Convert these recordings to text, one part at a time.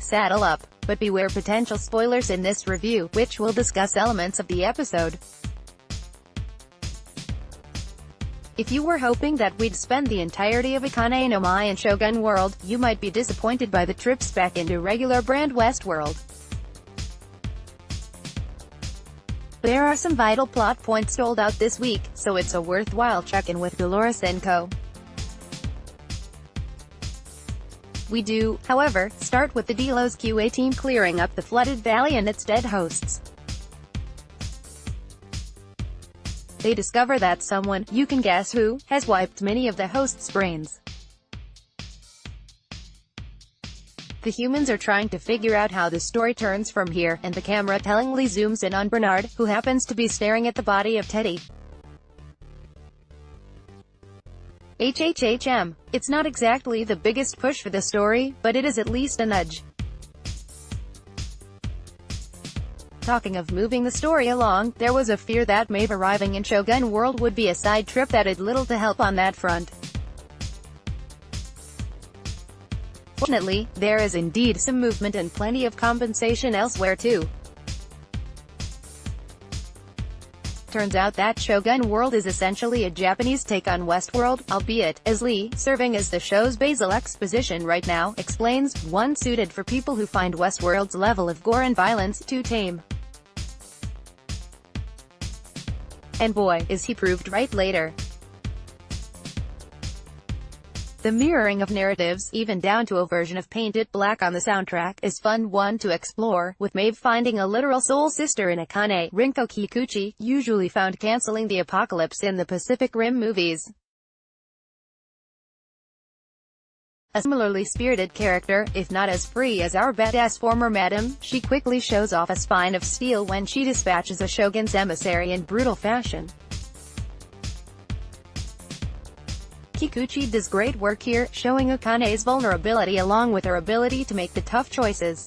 Saddle up, but beware potential spoilers in this review, which will discuss elements of the episode. If you were hoping that we'd spend the entirety of Akane No Mai in Shogun World, you might be disappointed by the trips back into regular brand Westworld. There are some vital plot points doled out this week, so it's a worthwhile check-in with Dolores & Co. We do, however, start with the Delos QA team clearing up the flooded valley and its dead hosts. They discover that someone, you can guess who, has wiped many of the hosts' brains. The humans are trying to figure out how the story turns from here, and the camera tellingly zooms in on Bernard, who happens to be staring at the body of Teddy. HHHM. It's not exactly the biggest push for the story, but it is at least a nudge. Talking of moving the story along, there was a fear that Maeve arriving in Shogun World would be a side trip that had little to help on that front. Fortunately, there is indeed some movement and plenty of compensation elsewhere too. Turns out that Shogun World is essentially a Japanese take on Westworld, albeit, as Lee, serving as the show's basal exposition right now, explains, one suited for people who find Westworld's level of gore and violence too tame. And boy, is he proved right later. The mirroring of narratives, even down to a version of Paint It Black on the soundtrack, is fun one to explore, with Maeve finding a literal soul sister in Akane, Rinko Kikuchi, usually found canceling the apocalypse in the Pacific Rim movies. A similarly spirited character, if not as free as our badass former madam, she quickly shows off a spine of steel when she dispatches a shogun's emissary in brutal fashion. Kikuchi does great work here, showing Akane's vulnerability along with her ability to make the tough choices.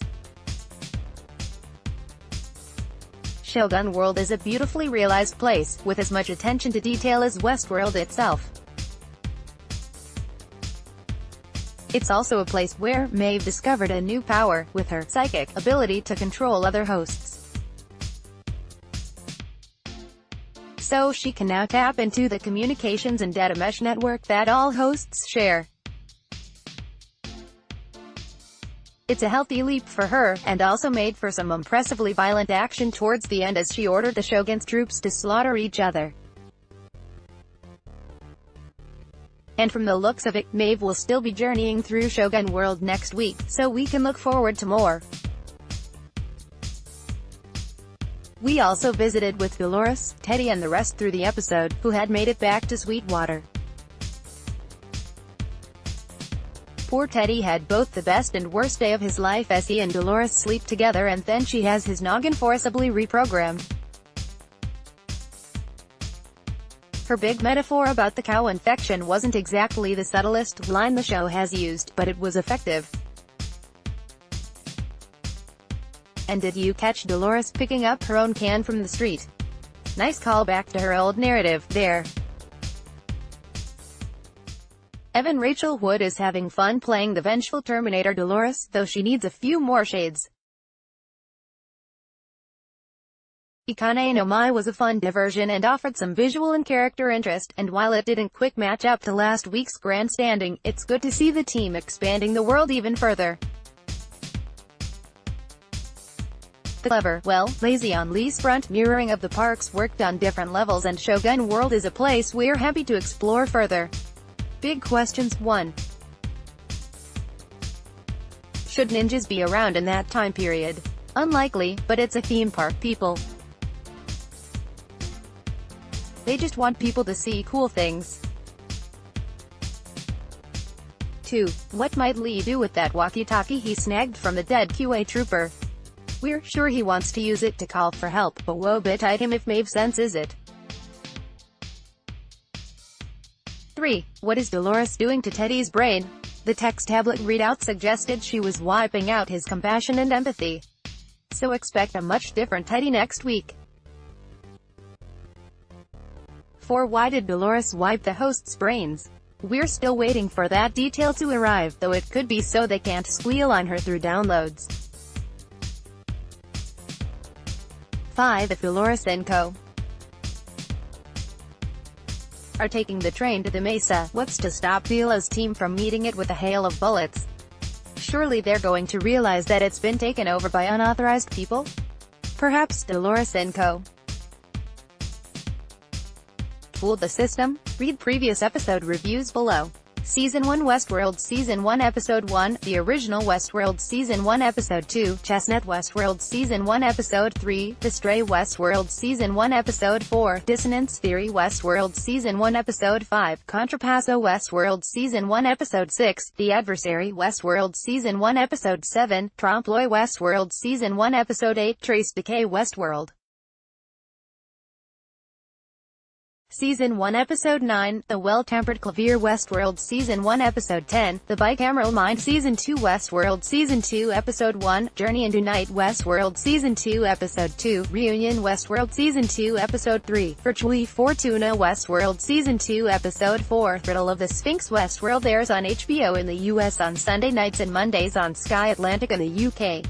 Shogun World is a beautifully realized place, with as much attention to detail as Westworld itself. It's also a place where Maeve discovered a new power, with her psychic ability to control other hosts. So she can now tap into the communications and data mesh network that all hosts share. It's a healthy leap for her, and also made for some impressively violent action towards the end as she ordered the Shogun's troops to slaughter each other. And from the looks of it, Maeve will still be journeying through Shogun World next week, so we can look forward to more. We also visited with Dolores, Teddy and the rest through the episode, who had made it back to Sweetwater. Poor Teddy had both the best and worst day of his life as he and Dolores sleep together and then she has his noggin forcibly reprogrammed. Her big metaphor about the cow infection wasn't exactly the subtlest line the show has used, but it was effective. And did you catch Dolores picking up her own can from the street? Nice callback to her old narrative, there. Evan Rachel Wood is having fun playing the vengeful Terminator Dolores, though she needs a few more shades. Akane No Mai was a fun diversion and offered some visual and character interest, and while it didn't quite match up to last week's grandstanding, it's good to see the team expanding the world even further. The clever, well, lazy on Lee's front mirroring of the parks worked on different levels and Shogun World is a place we're happy to explore further. Big questions. 1. Should ninjas be around in that time period? Unlikely, but it's a theme park, people. They just want people to see cool things. 2. What might Lee do with that walkie-talkie he snagged from the dead QA trooper? We're sure he wants to use it to call for help, but woe betide him if Maeve senses it. 3. What is Dolores doing to Teddy's brain? The text tablet readout suggested she was wiping out his compassion and empathy. So expect a much different Teddy next week. 4. Why did Dolores wipe the host's brains? We're still waiting for that detail to arrive, though it could be so they can't squeal on her through downloads. 5. If Dolores and co. are taking the train to the Mesa, what's to stop Delos' team from meeting it with a hail of bullets? Surely they're going to realize that it's been taken over by unauthorized people? Perhaps Dolores and co. fooled the system? Read previous episode reviews below. Season 1 Westworld Season 1 Episode 1, The Original Westworld Season 1 Episode 2, Chestnut Westworld Season 1 Episode 3, The Stray Westworld Season 1 Episode 4, Dissonance Theory Westworld Season 1 Episode 5, Contrapasso Westworld Season 1 Episode 6, The Adversary Westworld Season 1 Episode 7, Trompe-l'oeil Westworld Season 1 Episode 8, Trace Decay Westworld Season 1 Episode 9, The Well-Tempered Clavier Westworld Season 1 Episode 10, The Bicameral Mind Season 2 Westworld Season 2 Episode 1, Journey into Night Westworld Season 2 Episode 2, Reunion Westworld Season 2 Episode 3, Virtually Fortuna Westworld Season 2 Episode 4, Riddle of the Sphinx Westworld airs on HBO in the US on Sunday nights and Mondays on Sky Atlantic in the UK.